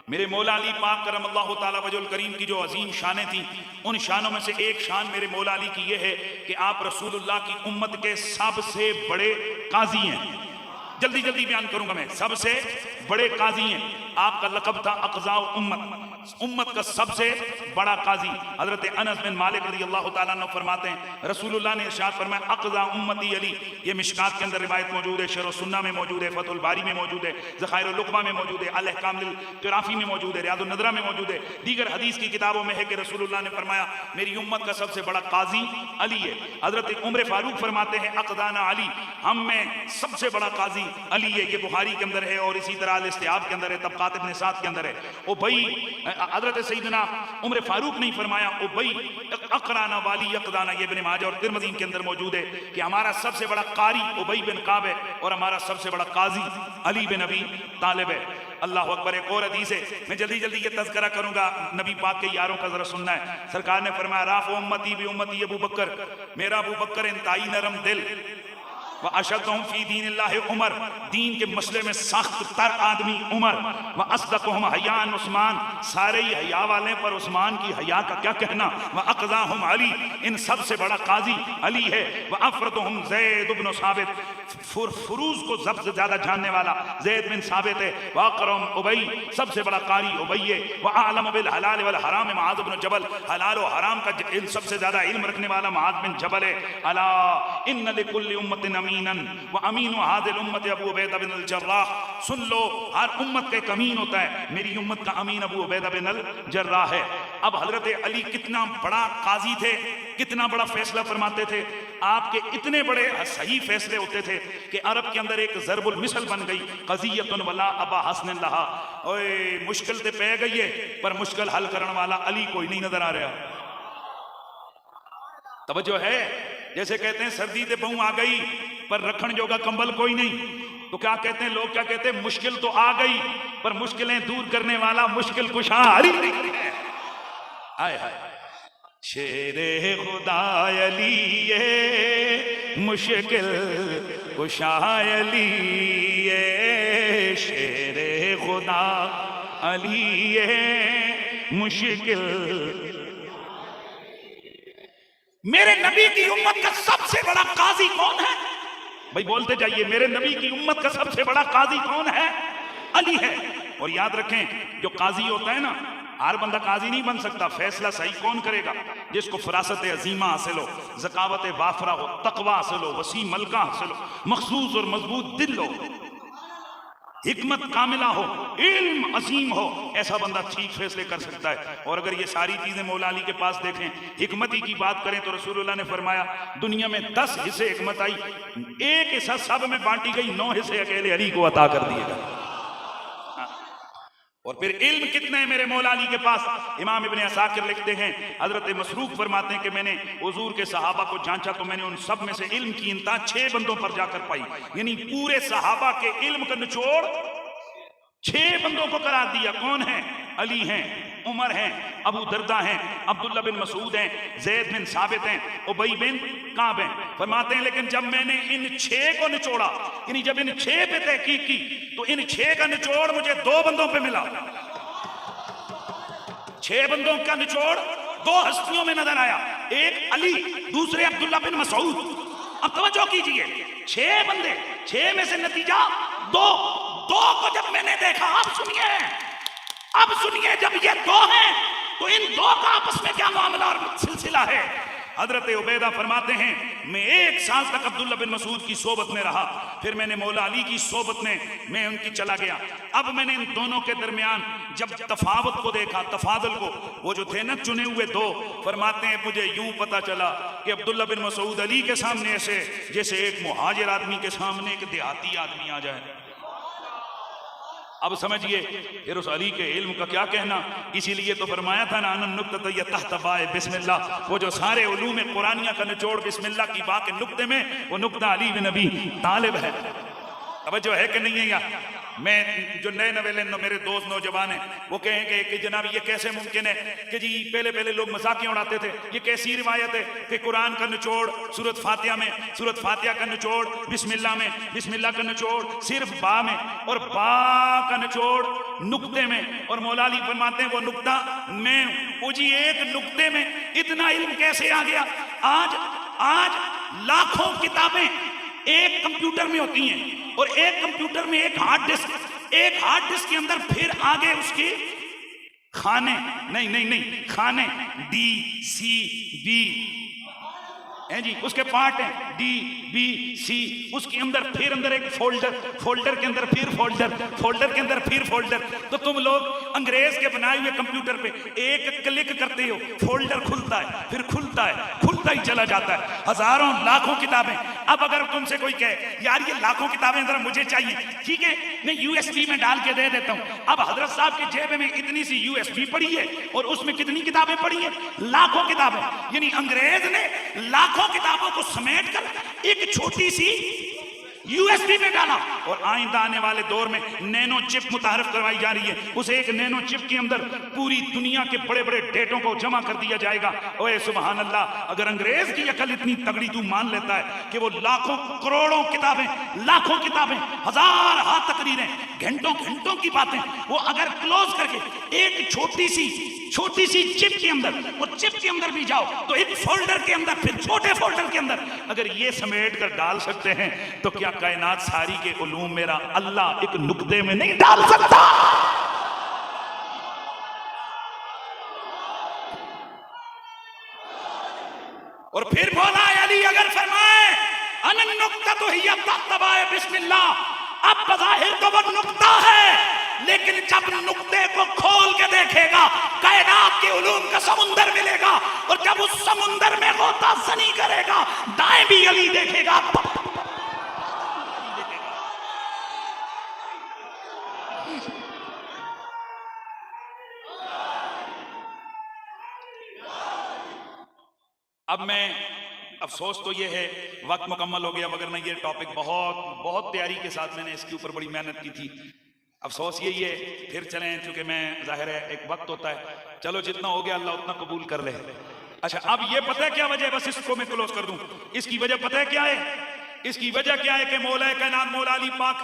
میرے مولا علی پاک کرم اللہ تعالی وجہ الکریم کی جو عظیم شانیں تھیں، ان شانوں میں سے ایک شان میرے مولا علی کی یہ ہے کہ آپ رسول اللہ کی امت کے سب سے بڑے قاضی ہیں۔ جلدی جلدی بیان کروں گا میں، سب سے بڑے قاضی ہیں۔ آپ کا لقب تھا اقضاء امت کا سب سے بڑا قاضی۔ حضرت انس بن مالک رضی اللہ تعالیٰ عنہ فرماتے ہیں رسول اللہ نے ارشاد فرمایا اقضاء امتی علی۔ یہ مشکات کے اندر روایت موجود ہے، شرح السنہ میں موجود ہے، فتح الباری میں موجود ہے، ذخائر اللقمہ میں موجود ہے، الاحکام للقرافی میں موجود ہے، ریاض النظرہ میں موجود ہے، دیگر حدیث کی کتابوں میں ہے کہ رسول اللہ نے فرمایا میری امت کا سب سے بڑا قاضی علی ہے۔ حضرت عمر فاروق فرماتے ہیں اقضانا علی، ہم میں سب سے بڑا قاضی علی ہے۔ یہ بخاری کے اندر ہے اور اسی طرح الاستیاب کے اندر ہے، طبقات ابن سعد کے اندر ہے۔ حضرت سیدنا عمر فاروق نے فرمایا ابی اقرانا والی اقدانا، یہ ابن ماجہ اور ترمذی کے اندر موجود ہے کہ ہمارا سب سے بڑا قاری ابی بن کعب ہے اور ہمارا سب سے بڑا قاضی علی بن ابی طالب ہے۔ اللہ اکبر۔ ایک اور حدیث ہے، میں جلدی جلدی یہ تذکرہ کروں گا، نبی پاک کے یاروں کا ذرا سننا ہے۔ سرکار نے فرمایا رافع امتی بھی امتی ابو بکر، میرا ابو بکر انتہائی نرم دل، وَأَشَدُّهُمْ فِي دِينِ اللَّهِ عمر، دین کے مسئلے میں سخت تر آدمی عمر، وَأَصْدَقُهُمْ حَيَّاءً عثمان، سارے ہی حیا والے پر عثمان کی حیا کا کیا کہنا، وَأَقْضَاهُمْ علی، ان سب سے بڑا قاضی علی ہے، وَأَفْرَدُهُمْ زید بن ثابت، فروز کو سب سے زیادہ جاننے والا زید بن ثابت ہے، وَأَقْرَمْ ابی، سب سے بڑا قاری ابی ہے، وَأَعْلَمُ بِالْحَلَالِ وَالْحَرَامِ معاذ بن جبل، حلال و حرام کا سب سے زیادہ علم رکھنے والا معاذ بن جبل ہے۔ الا ان لكل امة امیناً وامین هذه الامة ابو عبیدہ بن الجراح، سن لو ہر امت کا ایک امین ہوتا ہے، میری امت کا امین ابو عبیدہ بن الجراح ہے۔ اب حضرت علی کتنا بڑا قاضی تھے، کتنا بڑا فیصلہ فرماتے تھے، آپ کے اتنے بڑے صحیح فیصلے ہوتے تھے کہ عرب کے اندر ایک ضرب المثل بن گئی، قضیۃ ولا ابا حسن لہا، اوے مشکل تے پہ گئی ہے پر مشکل حل کرنے والا علی کوئی نہیں نظر آ رہا۔ توجہ ہے، جیسے کہتے ہیں سردی تے بہوں آ گئی پر رکھن جوگا کمبل کوئی نہیں، تو کیا کہتے ہیں لوگ، کیا کہتے ہیں مشکل تو آ گئی پر مشکلیں دور کرنے والا مشکل کشا علی ہے۔ آئے ہائے، شیر خدا علی ہے، مشکل کشا علی ہے، شیر خدا علی ہے، مشکل۔ میرے نبی کی امت کا سب سے بڑا قاضی کون ہے؟ بھائی بولتے جائیے، میرے نبی کی امت کا سب سے بڑا قاضی کون ہے؟ علی ہے۔ اور یاد رکھیں جو قاضی ہوتا ہے نا، ہر بندہ قاضی نہیں بن سکتا۔ فیصلہ صحیح کون کرے گا؟ جس کو فراست عظیمہ حاصل ہو، ذکاوت وافرہ ہو، تقوی حاصل ہو، وسیع ملکہ حاصل ہو، مخصوص اور مضبوط دل ہو، حکمت کاملہ ہو، علم عظیم ہو، ایسا بندہ ٹھیک فیصلے کر سکتا ہے۔ اور اگر یہ ساری چیزیں مولا علی کے پاس دیکھیں، حکمتی کی بات کریں تو رسول اللہ نے فرمایا دنیا میں 10 حصے حکمت آئی، ایک حصہ سب میں بانٹی گئی، 9 حصے اکیلے علی کو عطا کر دیے گئے۔ اور پھر علم کتنے ہیں میرے مولا علی کے پاس؟ امام ابن عساکر لکھتے ہیں، حضرت مسروق فرماتے ہیں کہ میں نے حضور کے صحابہ کو جانچا تو میں نے ان سب میں سے علم کی انتہا 6 بندوں پر جا کر پائی، یعنی پورے صحابہ کے علم کا نچوڑ 6 بندوں کو قرار دیا۔ کون ہیں؟ علی ہیں، عمر ہیں، ابو دردہ ہیں، عبداللہ بن مسعود ہیں، زید بن ثابت ہیں، ابی بن کعب ہیں۔ فرماتے ہیں لیکن جب میں نے ان 6 کو نچوڑا، یعنی جب ان 6 پہ تحقیق کی تو ان 6 کا نچوڑ مجھے 2 بندوں پہ ملا۔ 6 بندوں کا نچوڑ 2 ہستیوں میں نظر آیا، ایک علی، دوسرے عبداللہ بن مسعود۔ اب توجہ کیجئے، 6 بندے، 6 میں سے نتیجہ 2 کو جب میں نے دیکھا، اب سنیے جب یہ 2 ہیں تو ان 2 کا آپس میں کیا معاملہ اور سلسلہ ہے۔ حضرت عبیدہ فرماتے ہیں میں 1 سال تک عبداللہ بن مسعود کی صحبت میں رہا، پھر میں نے مولا علی کی صحبت میں ان کی چلا گیا۔ اب میں نے ان دونوں کے درمیان جب تفاوت کو دیکھا، تفاضل کو، وہ جو تھے نا چنے ہوئے 2، فرماتے ہیں مجھے یوں پتا چلا کہ عبداللہ بن مسعود علی کے سامنے ایسے جیسے ایک مہاجر آدمی کے سامنے ایک دیہاتی آدمی آ جائے۔ اب سمجھئے پھر اس علی کے علم کا کیا کہنا، اسی لیے تو فرمایا تھا نا ان نکتہ تحت بائے بسم اللہ، وہ جو سارے علوم قرآنیہ کا نچوڑ بسم اللہ کی با کے نکتے میں، وہ نکتہ علی بن ابی طالب ہے۔ توجہ ہے کہ نہیں ہے؟ میں جو نئے نویلے میرے دوست نوجوان ہیں وہ کہیں گے کہ جناب یہ کیسے ممکن ہے کہ جی پہلے لوگ مذاقیں اڑاتے تھے. یہ کیسی روایت ہے کہ قرآن کا نچوڑ سورۃ فاتحہ میں، سورۃ فاتحہ کا نچوڑ بسم اللہ میں، بسم اللہ کا نچوڑ صرف با میں، اور با کا نچوڑ نقطے میں، اور مولا علی فرماتے ہیں وہ نقطہ میں ہوں. وہ جی ایک نقطے میں اتنا علم کیسے آ گیا؟ آج لاکھوں کتابیں ایک کمپیوٹر میں ہوتی ہیں، اور ایک کمپیوٹر میں ایک ہارڈ ڈسک کے اندر پھر آگے اس کے کھانے نہیں کھانے ڈی سی بی ہیں جی، اس کے پارٹ ہیں ڈی بی سی، اس کے اندر پھر اندر ایک فولڈر کے اندر پھر فولڈر کے اندر پھر فولڈر. تو تم لوگ انگریز کے بنائے ہوئے کمپیوٹر پہ ایک کلک کرتے ہو، فولڈر کھلتا ہے، پھر کھلتا ہی چلا جاتا ہے. ہزاروں لاکھوں کتابیں. اب اگر تم سے کوئی کہے یار یہ لاکھوں کتابیں ذرا مجھے چاہیے، ٹھیک ہے میں یو ایس بی میں ڈال کے دے دیتا ہوں. اب حضرت صاحب کے جیب میں اتنی سی یو ایس بی پڑی ہے اور اس میں کتنی کتابیں پڑی ہیں؟ لاکھوں کتابیں. یعنی انگریز نے لاکھوں کتابوں کو سمیٹ کر ایک چھوٹی سی یو ایس بی میں ڈالا. اور آئندہ آنے والے دور میں نینو چپ متعارف کروائی جا رہی ہے. اس ایک نینو چپ کے اندر پوری دنیا کے بڑے بڑے ڈیٹوں کو جمع کر دیا جائے گا. اوے سبحان اللہ، اگر انگریز کی عقل اتنی تگڑی تو مان لیتا ہے کہ وہ لاکھوں کروڑوں کتابیں، لاکھوں کتابیں، ہزار ہاتھ تقریریں، گھنٹوں کی باتیں وہ اگر کلوز کر کے ایک چھوٹی سی چپ کے اندر، اور چپ کے اندر بھی جاؤ تو ایک فولڈر کے اندر، پھر چھوٹے فولڈر کے اندر اگر یہ سمیٹ کر ڈال سکتے ہیں تو کیا کائنات ساری کے علوم میرا اللہ ایک نقطے میں نہیں ڈال سکتا؟ اور پھر بولا علی اگر فرمائے ان النقطہ تو ہی تبائے بسم اللہ، اب بظاہر تو وہ نقطہ ہے، لیکن جب نقطے کو کھول کے دیکھے گا کائنات کے علوم کا سمندر ملے گا، اور جب اس سمندر میں غوطہ زنی کرے گا دائیں بھی علی دیکھے گا. اب میں افسوس تو یہ ہے وقت مکمل ہو گیا، وگرنہ یہ ٹاپک بہت تیاری کے ساتھ میں نے اس کے اوپر بڑی محنت کی تھی. افسوس یہی ہے. پھر چلیں چونکہ میں ظاہر ہے ایک وقت ہوتا ہے، چلو جتنا ہو گیا اللہ اتنا قبول کر لے. اچھا اب یہ پتہ ہے کیا وجہ ہے؟ بس اس کو میں کلوز کر دوں. اس کی وجہ پتہ ہے کیا ہے؟ اس کی وجہ کیا ہے کہ مولا کائنات مولا علی پاک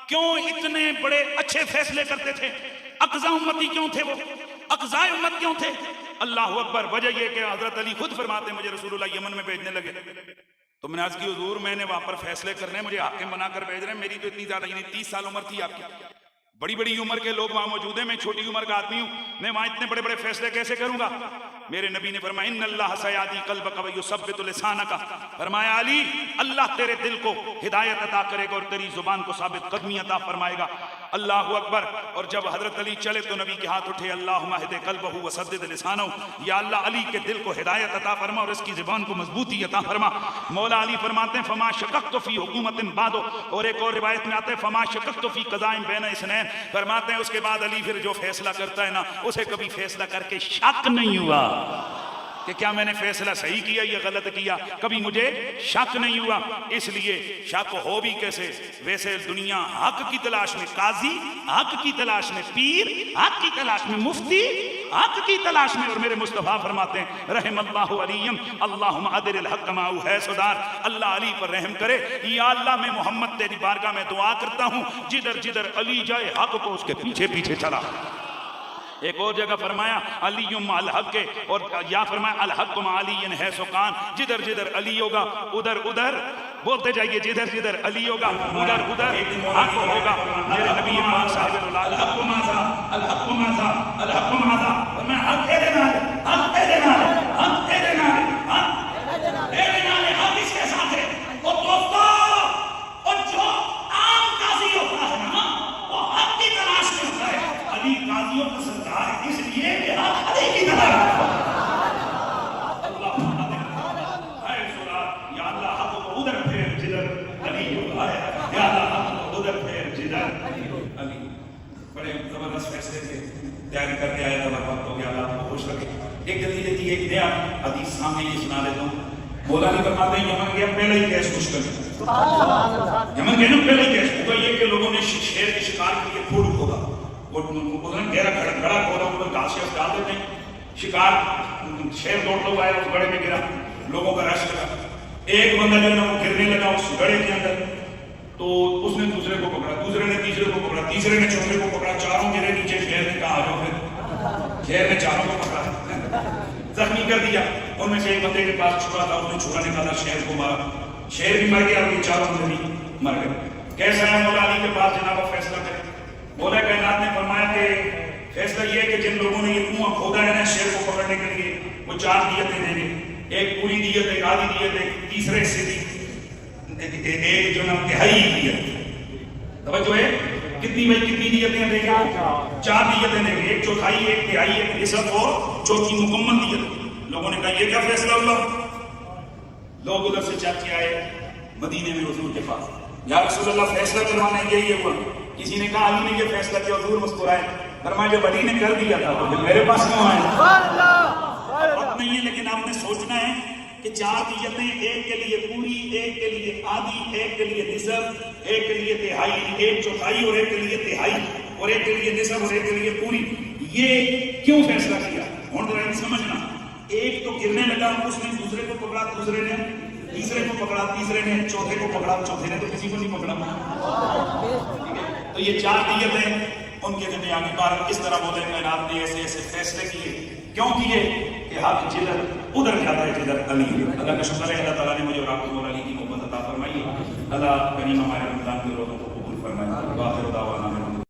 کیوں اتنے بڑے اچھے فیصلے کرتے تھے؟ اقضاء امتی کیوں تھے؟ وہ اقضاء امت کیوں تھے؟ اللہ اکبر. وجہ یہ کہ حضرت علی خود فرماتے ہیں مجھے رسول اللہ یمن میں بھیجنے لگے تو میں نے عرض کی حضور میں نے وہاں پر فیصلے کرنے، مجھے حاکم بنا کر بھیج رہے ہیں. میری تو اتنی زیادہ یعنی 30 سال عمر تھی آپ کی، بڑی عمر کے لوگ وہاں موجود ہیں، میں چھوٹی عمر کا آدمی ہوں، میں وہاں اتنے بڑے فیصلے کیسے کروں گا؟ میرے نبی نے فرمایا ان اللہ سیادی قلبک ویثبت لسانک، فرمایا علی اللہ تیرے دل کو ہدایت عطا کرے گا اور تیری زبان کو ثابت قدمی عطا فرمائے گا. اللہ اکبر. اور جب حضرت علی چلے تو نبی کے ہاتھ اٹھے اللہم اہد قلبہ وسدد لسانہ، یا اللہ علی کے دل کو ہدایت عطا فرما اور اس کی زبان کو مضبوطی عطا فرما. مولا علی فرماتے ہیں فما شککت فی حکومت بعد، اور ایک اور روایت میں آتا ہے فما شککت فی قضاء بین اثنین، فرماتے ہیں اس کے بعد علی پھر جو فیصلہ کرتا ہے نا اسے کبھی فیصلہ کر کے شک نہیں ہوا کہ کیا میں نے فیصلہ صحیح کیا یا غلط کیا، کبھی مجھے شک نہیں ہوا. اس لیے شک ہو بھی کیسے، ویسے دنیا حق کی تلاش میں، قاضی حق کی تلاش میں، پیر حق کی تلاش میں، مفتی حق کی تلاش میں. اور میرے مصطفیٰ فرماتے ہیں رحم اللہ علیم اللہم ادر الحق معو حیث دار، اللہ علی پر رحم کرے. یا اللہ میں محمد تیری بارگاہ میں دعا کرتا ہوں جدھر علی جائے حق کو اس کے پیچھے چلا. ایک اور جگہ فرمایا علی مع الحق، اور یا فرمایا الحق مع علی حیث کان، جدھر علی ہوگا ادھر بولتے جائیے، جدھر علی ہوگا ادھر حق ہوگا. میرے نبی پاک صاحب الحق ماذا میں حق تیرے نال، حق تیرے نال، حق تیرے نال، حق تیرے نال، حق اس کے ساتھ ہے. اور دوستو اور جو عام قاضی ہوتا ہے نا وہ حق کی تلاش میں ہوتا ہے. علی قاضیوں کا سردار ہے اس لیے کہ حق علی کی تلاش میں. یا اللہ حق کو ادھر پھیر جدھر علی ہوتا ہے، یا اللہ حق کو ادھر پھیر جدھر علی. بڑے زبردست فیصلے تھے، تیاری کر کے آیا تھا، وقت ہو گیا. اللہ آپ کو خوش رکھے. ایک جلدی ایک نیا حدیث سامنے یہ سنا لیتا ہوں. مولا علی فرماتے ہیں یمن گیا پہلے ہی کیس مشکل یمن کے نا پہلے کیس ہوگا یہ کہ لوگوں نے شیر کے شکار کے لیے کھوڑ کھودا، وہ گہرا کھڑا کھودا، اوپر گھاس ڈال دیتے ہیں، شکار شیر دوڑتا ہوا آیا اس گڑھے میں گرا، لوگوں کا رش لگا، ایک بندہ جو ہے نا وہ گرنے لگا اس گڑھے کے اندر، تو اس نے دوسرے کو پکڑا، دوسرے نے تیسرے کو پکڑا، تیسرے نے چوتھے کو پکڑا، چاروں گرے نیچے، شیر نے کہا آ جاؤ پھر، شیر نے چاروں کو پکڑا، زخمی کر دیا، ان میں سے ایک بندے کے پاس چھڑا تھا، اس نے چھڑا نکالا، شیر کو مارا، شیر بھی مر گیا اور یہ چاروں بندے بھی مر گئے۔ کیسا ہے مولا علی کے پاس جناب فیصلہ کرے؟ مولا کائنات نے فرمایا کہ فیصلہ یہ ہے کہ جن لوگوں نے یہ کنواں کھودا ہے نا شیر کو پکڑنے کے لیے، وہ 4 دیتیں دیں گے، ایک پوری دیت، ایک آدھی دیت، ایک تیسرے حصے کی، ایک جو نا تہائی دیت، توجہ ہے کتنی بھائی کتنی دیتیں دیں گے؟ 4 دیتیں دیں گے، ایک چوتھائی، ایک تہائی، ایک نصف اور چوتھی مکمل دیت۔ لوگوں نے کہا یہ کیا فیصلہ ہوا؟ لوگ ادھر سے چل کے آئے مدینے میں حضور کے پاس، یا رسول اللہ فیصلہ کروانا یہی ہوا؟ کسی نے کہا علی نے یہ فیصلہ کیا، حضور مسکرائے، فرمایا جب علی نے کر دیا تھا تو میرے پاس کیوں آئے؟ وقت نہیں ہے لیکن آپ نے سوچنا ہے کہ 4 دیتیں، ایک کے لیے پوری، ایک کے لیے آدھی، ایک کے لیے نصف، ایک کے لیے تہائی، ایک چوتھائی اور ایک کے لیے تہائی، اور ایک کے لیے نصف اور ایک کے لیے پوری، یہ کیوں فیصلہ کیا؟ اور ذرا سمجھنا، ایک تو گرنے لگا، اس نے دوسرے کو پکڑا، دوسرے نے تیسرے کو پکڑا، تیسرے نے چوتھے کو پکڑا، چوتھے نے تو کسی کو نہیں پکڑا، تو یہ 4 دیتیں ان کے درمیان بار اس طرح مولا کائنات نے ایسے ایسے فیصلے کیے، کیوں کیے کہ حق جدھر ادھر جاتا ہے جدھر علی۔ اللہ کا شکر ہے اللہ تعالیٰ نے مجھے اور آپ کو مولا علی کی محبت عطا فرمائی۔ اللہ کریم ہمارے رمضان کے روزوں کو قبول فرمائے۔